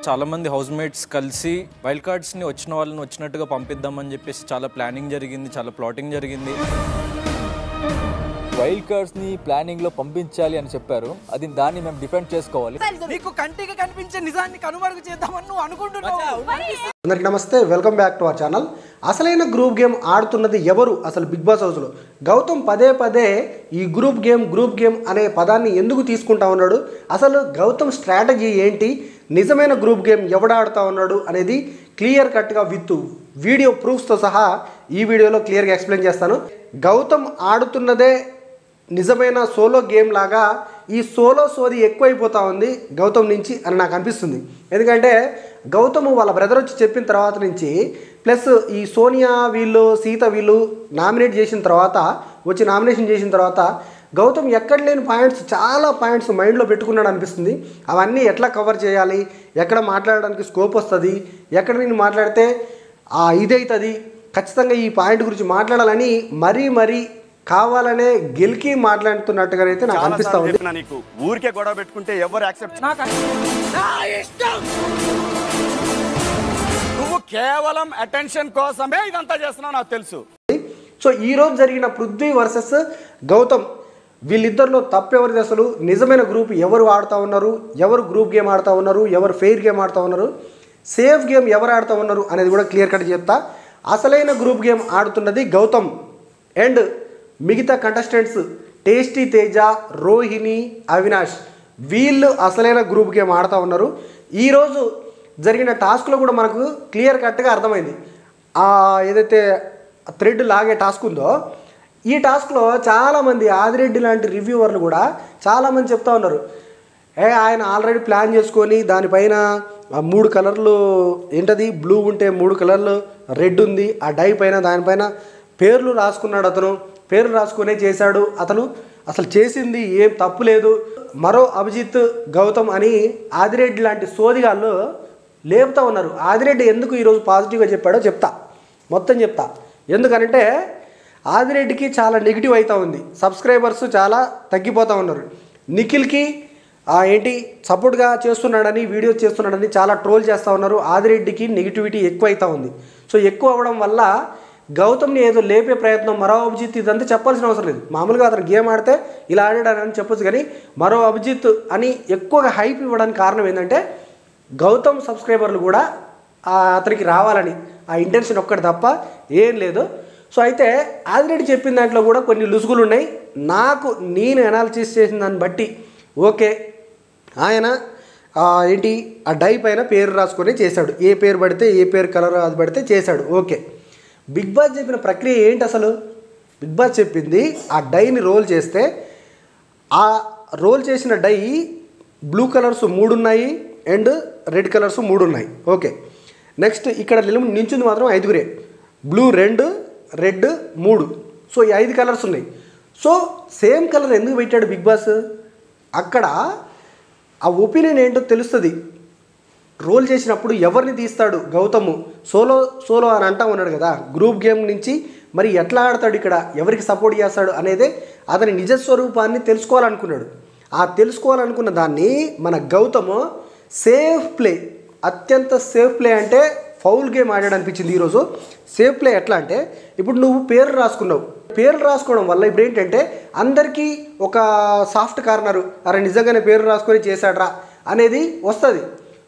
చాలామంది హౌస్మేట్స్ కలిసి వైల్డ్ కార్డ్స్ని వచ్చిన వాళ్ళని వచ్చినట్టుగా పంపిద్దామని చెప్పేసి చాలా ప్లానింగ్ జరిగింది, చాలా ప్లాటింగ్ జరిగింది. వైల్డ్ కార్డ్స్ని ప్లానింగ్లో పంపించాలి అని చెప్పారు. దాన్ని మేము డిఫెండ్ చేసుకోవాలి. నీకు కంటికి కనిపించే నిజాన్ని కనుమరుగు చేద్దామని నువ్వు అనుకుంటున్నావు. అందరికీ నమస్తే, welcome back to our channel. అసలైన గ్రూప్ గేమ్ ఆడుతున్నది ఎవరు అసలు బిగ్ బాస్ హౌస్లో? గౌతమ్ పదే పదే ఈ గ్రూప్ గేమ్ అనే పదాన్ని ఎందుకు తీసుకుంటా ఉన్నాడు? అసలు గౌతమ్ స్ట్రాటజీ ఏంటి? నిజమైన గ్రూప్ గేమ్ ఎవడాడుతూ ఉన్నాడు అనేది క్లియర్ కట్గా విత్ వీడియో ప్రూఫ్స్తో సహా ఈ వీడియోలో క్లియర్గా ఎక్స్ప్లెయిన్ చేస్తాను. గౌతమ్ ఆడుతున్నదే నిజమైన సోలో గేమ్ లాగా ఈ సోలో సోది ఎక్కువైపోతూ ఉంది గౌతమ్ నుంచి అని నాకు అనిపిస్తుంది. ఎందుకంటే గౌతమ్ వాళ్ళ బ్రదర్ వచ్చి చెప్పిన తర్వాత నుంచి ప్లస్ ఈ సోనియా వీళ్ళు సీత వీళ్ళు నామినేట్ చేసిన తర్వాత నామినేషన్ చేసిన తర్వాత గౌతమ్ ఎక్కడ లేని చాలా పాయింట్స్ మైండ్లో పెట్టుకున్నాడు అనిపిస్తుంది. అవన్నీ ఎట్లా కవర్ చేయాలి, ఎక్కడ మాట్లాడడానికి స్కోప్ వస్తుంది, ఎక్కడ నేను మాట్లాడితే ఇదవుతుంది, ఖచ్చితంగా ఈ పాయింట్ గురించి మాట్లాడాలని మరీ కావాలనే గెలికి మాట్లాడుతున్నట్టుగానైతే నాకు అనిపిస్తా ఉంది. నీకు ఊరికే గొడవ పెట్టుకుంటే ఎవరు యాక్సెప్ట్? నువ్వు కేవలం అటెన్షన్ కోసమే ఇదంతా చేస్తున్నావు నాకు తెలుసు. సో ఈరోజు జరిగిన పృథ్వీ వర్సెస్ గౌతమ్, వీళ్ళిద్దరిలో తప్పెవరిది? అసలు నిజమైన గ్రూప్ ఎవరు ఆడుతూ ఉన్నారు, ఎవరు గ్రూప్ గేమ్ ఆడుతూ ఉన్నారు, ఎవరు ఫెయిర్ గేమ్ ఆడుతూ ఉన్నారు, సేఫ్ గేమ్ ఎవరు ఆడుతూ ఉన్నారు అనేది కూడా క్లియర్ కట్ చెప్తా. అసలైన గ్రూప్ గేమ్ ఆడుతున్నది గౌతమ్ అండ్ మిగతా కంటెస్టెంట్స్ టేస్టీ తేజ, రోహిణి, అవినాష్ వీళ్ళు అసలైన గ్రూప్ గేమ్ ఆడుతూ ఉన్నారు. ఈరోజు జరిగిన టాస్క్లో కూడా మనకు క్లియర్ కట్గా అర్థమైంది. ఏదైతే థ్రెడ్ లాగే టాస్క్ ఉందో ఈ టాస్క్లో చాలామంది ఆదిరెడ్డి లాంటి రివ్యూవర్లు కూడా చాలామంది చెప్తా ఉన్నారు, ఆయన ఆల్రెడీ ప్లాన్ చేసుకొని దానిపైన 3 కలర్లు ఏంటది బ్లూ ఉంటే 3 కలర్లు రెడ్ ఉంది, ఆ డై పైన దానిపైన పేర్లు రాసుకున్నాడు. పేర్లు రాసుకునే చేశాడు అతను, అసలు చేసింది ఏం తప్పు లేదు. మరో అభిజిత్ గౌతమ్ అని ఆదిరెడ్డి లాంటి సోదిగాళ్ళు లేపుతూ ఉన్నారు. ఆదిరెడ్డి ఎందుకు ఈరోజు పాజిటివ్గా చెప్పాడో మొత్తం చెప్తా. ఎందుకనంటే ఆదిరెడ్డికి చాలా నెగిటివ్ అవుతూ ఉంది, సబ్స్క్రైబర్స్ చాలా తగ్గిపోతూ ఉన్నారు. నిఖిల్కి సపోర్ట్గా చేస్తున్నాడని వీడియోస్ చేస్తున్నాడని చాలా ట్రోల్ చేస్తూ ఉన్నారు. ఆదిరెడ్డికి నెగిటివిటీ ఎక్కువ అవుతూ ఉంది. సో ఎక్కువ అవ్వడం వల్ల గౌతమ్ని ఏదో లేపే ప్రయత్నం, మరో అభిజిత్ ఇదంతా చెప్పాల్సిన అవసరం లేదు. మామూలుగా అతను గేమ్ ఆడితే ఇలా ఆడాడని చెప్పొచ్చు, కానీ మరో అభిజిత్ అని ఎక్కువగా హైప్ ఇవ్వడానికి కారణం ఏంటంటే గౌతమ్ సబ్స్క్రైబర్లు కూడా అతనికి రావాలని ఆ ఇంటెన్షన్ ఒక్కటి తప్ప ఏం లేదు. సో అయితే ఆల్రెడీ చెప్పిన దాంట్లో కూడా కొన్ని లుసుగులు ఉన్నాయి. నేను అనాలిసిస్ చేసిన దాన్ని బట్టి ఓకే, ఆయన ఆ డై పైన పేరు రాసుకొని చేశాడు. ఏ పేరు పడితే ఏ పేరు కలర్ అది పడితే చేశాడు, ఓకే. బిగ్ బాస్ చెప్పిన ప్రక్రియ ఏంటి అసలు? బిగ్ బాస్ చెప్పింది ఆ డైని రోల్ చేస్తే ఆ రోల్ చేసిన డై బ్లూ కలర్స్ 3 ఉన్నాయి అండ్ రెడ్ కలర్స్ 3 ఉన్నాయి, ఓకే. నెక్స్ట్ ఇక్కడ నించుంది మాత్రం 5గురే, బ్లూ 2, రెడ్ 3. సో ఈ 5 కలర్స్ ఉన్నాయి. సో సేమ్ కలర్ ఎందుకు పెట్టాడు బిగ్ బాస్? అక్కడ ఆ ఒపీనియన్ ఏంటో తెలుస్తుంది. రోల్ చేసినప్పుడు ఎవరిని తీస్తాడు గౌతమ్? సోలో అని అంటా ఉన్నాడు కదా, గ్రూప్ గేమ్ నుంచి మరి ఎట్లా ఆడతాడు, ఇక్కడ ఎవరికి సపోర్ట్ చేస్తాడు అనేదే అతని నిజస్వరూపాన్ని తెలుసుకోవాలనుకున్నాడు. ఆ తెలుసుకోవాలనుకున్న దాన్ని మన గౌతమ్ సేఫ్ ప్లే, అత్యంత సేఫ్ ప్లే అంటే ఫౌల్ గేమ్ ఆడాడు అనిపించింది ఈరోజు. సేఫ్ ప్లే ఎట్లా అంటే, ఇప్పుడు నువ్వు పేరు రాసుకున్నావు, పేర్లు రాసుకోవడం వల్ల ఇప్పుడు ఏంటంటే అందరికీ ఒక సాఫ్ట్ కార్నరు, అరే నిజంగానే పేరు రాసుకొని చేశాడ్రా అనేది వస్తుంది.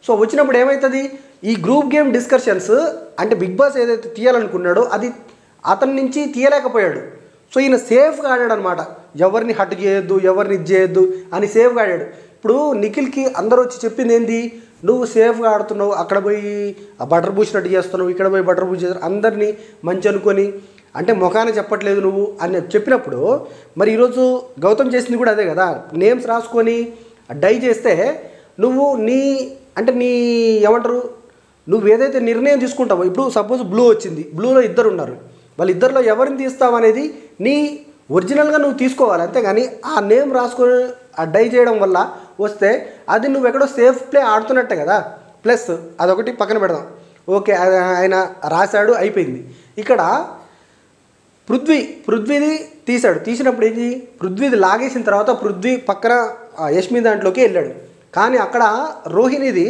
సో వచ్చినప్పుడు ఏమవుతుంది, ఈ గ్రూప్ గేమ్ డిస్కషన్స్ అంటే బిగ్ బాస్ ఏదైతే తీయాలనుకున్నాడో అది అతని నుంచి తీయలేకపోయాడు. సో ఈయన సేఫ్గా ఆడాడు అనమాట, ఎవరిని హట్ చేయొద్దు, ఎవరిని ఇది చేయొద్దు అని సేఫ్గా ఆడాడు. ఇప్పుడు నిఖిల్కి అందరూ వచ్చి చెప్పింది ఏంది, నువ్వు సేఫ్గా ఆడుతున్నావు, అక్కడ పోయి బటర్ పూసినట్టు చేస్తున్నావు, ఇక్కడ పోయి బటర్ పూసి చేస్తున్నావు, అందరినీ మంచి అనుకొని అంటే ముఖాన్ని చెప్పట్లేదు నువ్వు అని చెప్పినప్పుడు మరి ఈరోజు గౌతమ్ చేసింది కూడా అదే కదా. నేమ్స్ రాసుకొని డై చేస్తే నువ్వు ఏమంటారు, నువ్వు ఏదైతే నిర్ణయం తీసుకుంటావో, ఇప్పుడు సపోజ్ బ్లూ వచ్చింది, బ్లూలో 2 ఉన్నారు, వాళ్ళిద్దరిలో ఎవరిని తీస్తావు అనేది నీ ఒరిజినల్గా నువ్వు తీసుకోవాలి. అంతేగాని ఆ నేమ్ రాసుకొని ఆ డై చేయడం వల్ల వస్తే అది నువ్వు ఎక్కడో సేఫ్ ప్లే ఆడుతున్నట్టే కదా. ప్లస్ అదొకటి పక్కన పెడదాం, ఓకే. ఆయన రాశాడు, అయిపోయింది. ఇక్కడ పృథ్వీది తీసినప్పుడు ఏంటి, పృథ్వీది లాగేసిన తర్వాత పృథ్వీ పక్కన యష్మి దాంట్లోకి వెళ్ళాడు. కానీ అక్కడ రోహిణిది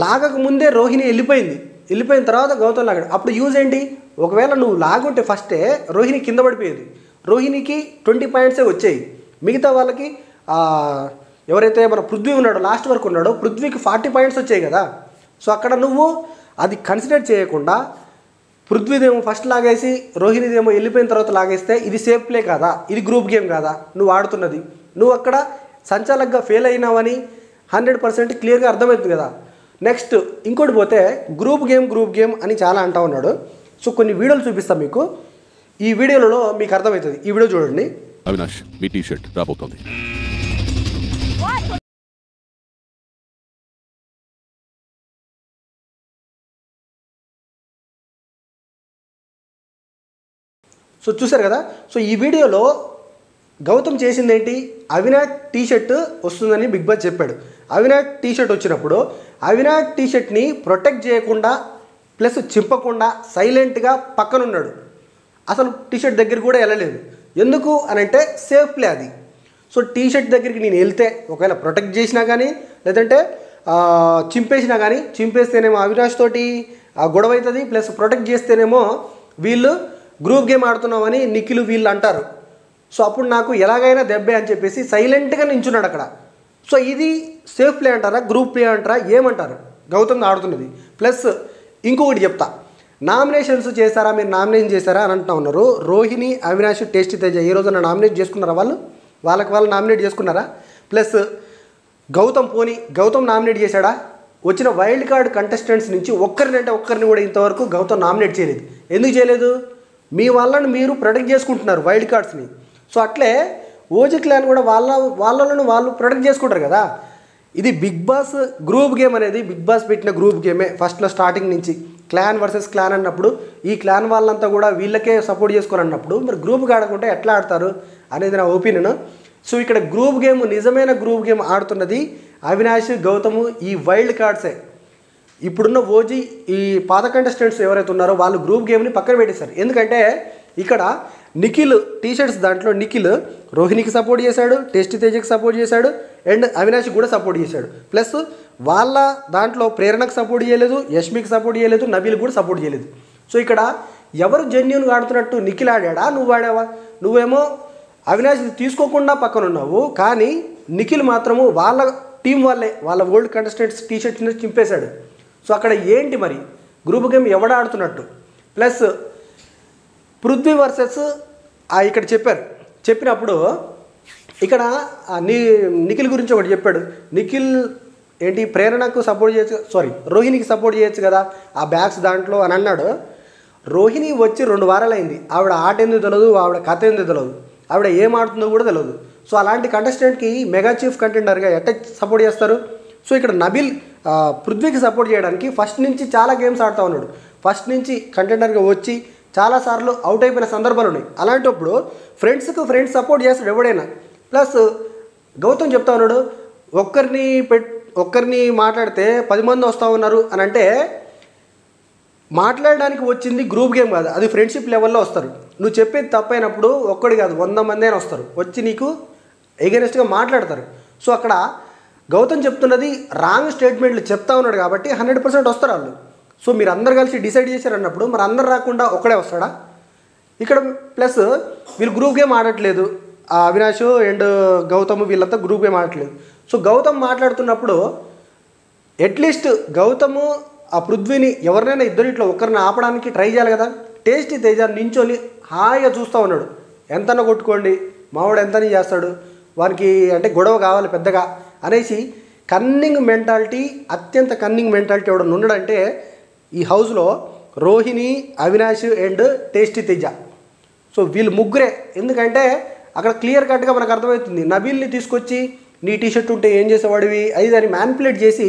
లాగక ముందే రోహిణి వెళ్ళిపోయిన తర్వాత గౌతమ్ లాగాడు. అప్పుడు యూజ్ ఏంటి? ఒకవేళ నువ్వు లాగుంటే ఫస్టే రోహిణి కింద పడిపోయేది. రోహిణికి 20 పాయింట్సే వచ్చాయి. మిగతా వాళ్ళకి ఎవరైతే మన పృథ్వీ ఉన్నాడో లాస్ట్ వరకు ఉన్నాడో పృథ్వీకి 40 పాయింట్స్ వచ్చాయి కదా. సో అక్కడ నువ్వు అది కన్సిడర్ చేయకుండా పృథ్వీదేమో ఫస్ట్ లాగేసి రోహిణిదేమో వెళ్ళిపోయిన తర్వాత లాగేస్తే ఇది సేఫ్ ప్లే కాదా? ఇది గ్రూప్ గేమ్ కాదా నువ్వు ఆడుతున్నది? నువ్వు అక్కడ సంచాలకుగా ఫెయిల్ అయినావని 100% క్లియర్గా అర్థమవుతుంది కదా. నెక్స్ట్ ఇంకోటి పోతే గ్రూప్ గేమ్ అని చాలా అంటా ఉన్నాడు. సో కొన్ని వీడియోలు చూపిస్తాను మీకు. ఈ వీడియోలలో మీకు అర్థమవుతుంది. ఈ వీడియో చూడండి. అవినాష్, మీ టీ షర్ట్ రాబోతోంది. సో చూసారు కదా. సో ఈ వీడియోలో గౌతమ్ చేసింది ఏంటి? అవినాష్ టీ షర్ట్ వస్తుందని బిగ్ బాస్ చెప్పాడు. అవినాష్ టీ షర్ట్ వచ్చినప్పుడు అవినాష్ టీ షర్ట్ని ప్రొటెక్ట్ చేయకుండా ప్లస్ చింపకుండా సైలెంట్గా పక్కనున్నాడు. అసలు టీ షర్ట్ దగ్గరికి కూడా వెళ్ళలేదు. ఎందుకు అని అంటే సేఫ్ ప్లే అది. సో టీ షర్ట్ దగ్గరికి నేను వెళ్తే ఒకవేళ ప్రొటెక్ట్ చేసినా కానీ లేదంటే చింపేసినా కానీ, చింపేస్తేనేమో అవినాష్ తోటి గొడవ అవుతుంది, ప్లస్ ప్రొటెక్ట్ చేస్తేనేమో వీళ్ళు గ్రూప్ గేమ్ ఆడుతున్నామని నిఖిల్ వీళ్ళు అంటారు. సో అప్పుడు నాకు ఎలాగైనా దెబ్బే అని చెప్పేసి సైలెంట్గా నించున్నాడు అక్కడ. సో ఇది సేఫ్ ప్లే అంటారా, గ్రూప్ ప్లే అంటారా, ఏమంటారు? గౌతమ్ ఆడుతున్నది. ప్లస్ ఇంకొకటి చెప్తా, నామినేషన్స్ చేశారా, మీరు నామినేషన్ చేశారా అని అంటూ ఉన్నారు. రోహిణి, అవినాష్, టేస్టీ తేజ ఈ రోజున నామినేట్ చేసుకున్నారా? వాళ్ళు నామినేట్ చేసుకున్నారా? ప్లస్ గౌతమ్ నామినేట్ చేశాడా? వచ్చిన వైల్డ్ కార్డ్ కంటెస్టెంట్స్ నుంచి ఒక్కరిని కూడా ఇంతవరకు గౌతమ్ నామినేట్ చేయలేదు. ఎందుకు చేయలేదు? మీ వాళ్ళని మీరు ప్రొటెక్ట్ చేసుకుంటున్నారు వైల్డ్ కార్డ్స్ని. సో అట్లే ఓజీ క్లాన్ కూడా వాళ్ళను వాళ్ళు ప్రొటెక్ట్ చేసుకుంటారు కదా. ఇది బిగ్ బాస్ గ్రూప్ గేమ్ అనేది బిగ్ బాస్ పెట్టిన గ్రూప్ గేమే. ఫస్ట్లో స్టార్టింగ్ నుంచి క్లాన్ వర్సెస్ క్లాన్ అన్నప్పుడు ఈ క్లాన్ వాళ్ళంతా కూడా వీళ్ళకే సపోర్ట్ చేసుకోరన్నప్పుడు మరి గ్రూప్గా ఆడకుంటే ఎట్లా ఆడతారు అనేది నా ఒపీనియన్. సో ఇక్కడ గ్రూప్ గేమ్, నిజమైన గ్రూప్ గేమ్ ఆడుతున్నది అవినాష్, గౌతము, ఈ వైల్డ్ కార్డ్సే. ఇప్పుడున్న ఓజీ ఈ పాత కంటెస్టెంట్స్ ఎవరైతే ఉన్నారో వాళ్ళు గ్రూప్ గేమ్ని పక్కన పెట్టేశారు. ఎందుకంటే ఇక్కడ నిఖిల్ టీ-షర్ట్స్ దాంట్లో నిఖిల్ రోహిణికి సపోర్ట్ చేశాడు, టేస్టీ తేజకి సపోర్ట్ చేశాడు, అండ్ అవినాష్కి కూడా సపోర్ట్ చేశాడు. ప్లస్ వాళ్ళ దాంట్లో ప్రేరణకు సపోర్ట్ చేయలేదు, యష్మికి సపోర్ట్ చేయలేదు, నబీల్ కూడా సపోర్ట్ చేయలేదు. సో ఇక్కడ ఎవరు జెన్యూన్గా ఆడుతున్నట్టు నిఖిల్ ఆడా, నువ్వు ఆడావా? నువ్వేమో అవినాష్ తీసుకోకుండా పక్కన ఉన్నావు, కానీ నిఖిల్ మాత్రము వాళ్ళ టీం వాళ్ళ ఓల్డ్ కంటెస్టెంట్స్ టీ-షర్ట్స్ని చింపేశాడు. సో అక్కడ ఏంటి మరి గ్రూప్ గేమ్ ఎవడ ఆడుతున్నట్టు? ప్లస్ పృథ్వీ వర్సెస్ ఇక్కడ చెప్పినప్పుడు ఇక్కడ నిఖిల్ గురించి ఒకటి చెప్పాడు. నిఖిల్ ఏంటి ప్రేరణకు సపోర్ట్ చేయొచ్చు, రోహిణికి సపోర్ట్ చేయొచ్చు కదా ఆ బ్యాగ్స్ దాంట్లో అని అన్నాడు. రోహిణి వచ్చి 2 వారాలు అయింది. ఆవిడ ఆట ఎందుకు తెలియదు, ఆవిడ కథ ఎందుకు తెలియదు, ఆవిడ ఏం ఆడుతుందో కూడా తెలియదు. సో అలాంటి కంటెస్టెంట్కి మెగా చీఫ్ కంటెండర్గా ఎట్లా సపోర్ట్ చేస్తారు? సో ఇక్కడ నబీల్ పృథ్వీకి సపోర్ట్ చేయడానికి ఫస్ట్ నుంచి చాలా గేమ్స్ ఆడుతూ ఉన్నాడు. ఫస్ట్ నుంచి కంటెండర్గా వచ్చి చాలాసార్లు అవుట్ అయిపోయిన సందర్భాలు ఉన్నాయి. అలాంటప్పుడు ఫ్రెండ్స్ సపోర్ట్ చేస్తాడు ఎవడైనా. ప్లస్ గౌతమ్ చెప్తా ఉన్నాడు, ఒక్కరిని మాట్లాడితే 10 మంది వస్తూ ఉన్నారు అని అంటే మాట్లాడడానికి వచ్చింది గ్రూప్ గేమ్ కాదు, అది ఫ్రెండ్షిప్ లెవెల్లో వస్తారు. నువ్వు చెప్పేది తప్పైనప్పుడు ఒక్కడి కాదు 100 మంది అయినా వస్తారు, వచ్చి నీకు ఎగెనెస్ట్గా మాట్లాడతారు. సో అక్కడ గౌతమ్ చెప్తున్నది రాంగ్ స్టేట్మెంట్లు చెప్తా ఉన్నాడు కాబట్టి 100% వస్తారు వాళ్ళు. సో మీరు అందరు కలిసి డిసైడ్ చేశారన్నప్పుడు మరి అందరు రాకుండా ఒక్కడే వస్తాడా? ఇక్కడ ప్లస్ వీళ్ళు గ్రూప్ గేమ్ ఆడట్లేదు, అవినాష్ అండ్ గౌతమ్ వీళ్ళంతా గ్రూప్ గేమ్ ఆడట్లేదు. సో గౌతమ్ మాట్లాడుతున్నప్పుడు అట్లీస్ట్ గౌతము ఆ పృథ్వీని ఎవరినైనా ఇట్లా ఒకరిని ఆపడానికి ట్రై చేయాలి కదా. టేస్టీ తేజ నించొని హాయిగా చూస్తూ ఉన్నాడు, ఎంతన్నా కొట్టుకోండి మావాడు ఎంతని చేస్తాడు, వానికి అంటే గొడవ కావాలి పెద్దగా అనేసి కన్నింగ్ మెంటాలిటీ, అత్యంత కన్నింగ్ మెంటాలిటీ ఎవడన్నా ఉన్నాడంటే ఈ హౌస్లో Rohini, Avinash and tasty Teja. So వీళ్ళు ముగ్గురే. ఎందుకంటే అక్కడ క్లియర్ కట్గా మనకు అర్థమవుతుంది, నబీల్ని తీసుకొచ్చి నీ టీషర్ట్ ఉంటే ఏం చేసేవాడివి అది దాన్ని మ్యానిపులేట్ చేసి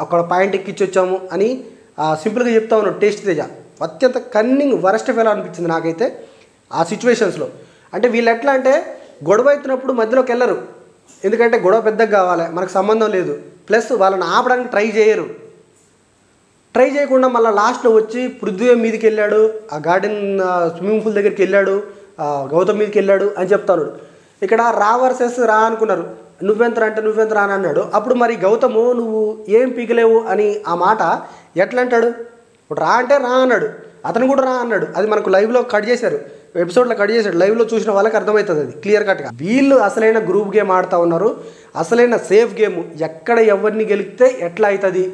అక్కడ పాయింట్ ఎక్కించొచ్చాము అని సింపుల్గా చెప్తా ఉన్నాడు టేస్టీ తేజ. అత్యంత కన్నింగ్ వరస్ట్ ఫెలో అనిపించింది నాకైతే ఆ సిచ్యువేషన్స్లో. అంటే వీళ్ళు ఎట్లా అంటే గొడవ అవుతున్నప్పుడు మధ్యలోకి వెళ్ళరు, ఎందుకంటే గొడవ పెద్దగా కావాలి, మనకు సంబంధం లేదు. ప్లస్ వాళ్ళని ఆపడానికి ట్రై చేయకుండా మళ్ళీ లాస్ట్లో వచ్చి పృథ్వీ మీదకి వెళ్ళాడు, ఆ గార్డెన్ స్విమ్మింగ్ పూల్ దగ్గరికి వెళ్ళాడు, గౌతమ్ మీదకి వెళ్ళాడు అని చెప్తాను. ఇక్కడ రా వర్సెస్ రా అనుకున్నారు, నువ్వెంతరా అంటే నువ్వెంతరా అని అన్నాడు. అప్పుడు మరి గౌతము నువ్వు ఏం పీకలేవు అని ఆ మాట ఎట్లా అంటాడు? ఇప్పుడు రా అంటే రా అన్నాడు, అతను కూడా రా అన్నాడు. అది మనకు లైవ్లో కట్ చేశారు, ఎపిసోడ్లో కట్ చేశాడు. లైవ్లో చూసిన వాళ్ళకి అర్థమవుతుంది అది క్లియర్ కట్గా. వీళ్ళు అసలైన గ్రూప్ గేమ్ ఆడుతూ ఉన్నారు, అసలైన సేఫ్ గేమ్. ఎక్కడ ఎవరిని గెలిపితే ఎట్లా అవుతుంది,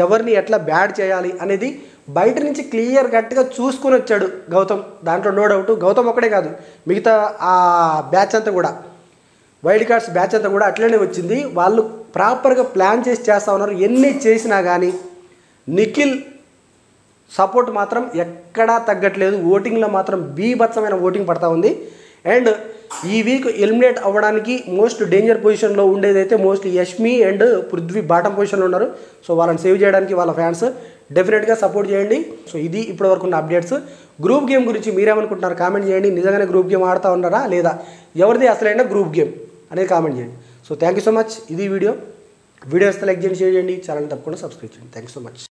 ఎవరిని ఎట్లా బ్యాడ్ చేయాలి అనేది బయట నుంచి క్లియర్ కట్గా చూసుకొని వచ్చాడు గౌతమ్. దాంట్లో నో డౌట్. గౌతమ్ ఒక్కడే కాదు, మిగతా ఆ బ్యాచ్ అంతా కూడా, వైల్డ్ కార్డ్స్ బ్యాచ్ అంతా కూడా అట్లనే వచ్చింది. వాళ్ళు ప్రాపర్గా ప్లాన్ చేసి చేస్తూ ఉన్నారు. ఎన్ని చేసినా కానీ నిఖిల్ సపోర్ట్ మాత్రం ఎక్కడా తగ్గట్లేదు. ఓటింగ్లో మాత్రం బీభత్సమైన ఓటింగ్ పడతా ఉంది. అండ్ ఈ వీక్ ఎలిమినేట్ అవ్వడానికి మోస్ట్ డేంజర్ పొజిషన్లో ఉండేదైతే mostly Yashmi and Prithvi bottom పొజిషన్లో ఉన్నారు. సో వాళ్ళని సేవ్ చేయడానికి వాళ్ళ ఫ్యాన్స్ డెఫినెట్గా సపోర్ట్ చేయండి. సో ఇది ఇప్పటివరకు ఉన్న అప్డేట్స్. గ్రూప్ గేమ్ గురించి మీరేమనుకుంటున్నారు కామెంట్ చేయండి. నిజంగానే గ్రూప్ గేమ్ ఆడుతూ ఉన్నారా లేదా, ఎవరిది అసలైన గ్రూప్ గేమ్ అనేది కామెంట్ చేయండి. So thank you so much. ఇది వీడియో వస్తే లైక్ చేయండి, షేర్ చేయండి, ఛానల్ తప్పకుండా సబ్స్క్రైబ్ చేయండి. Thank you so much.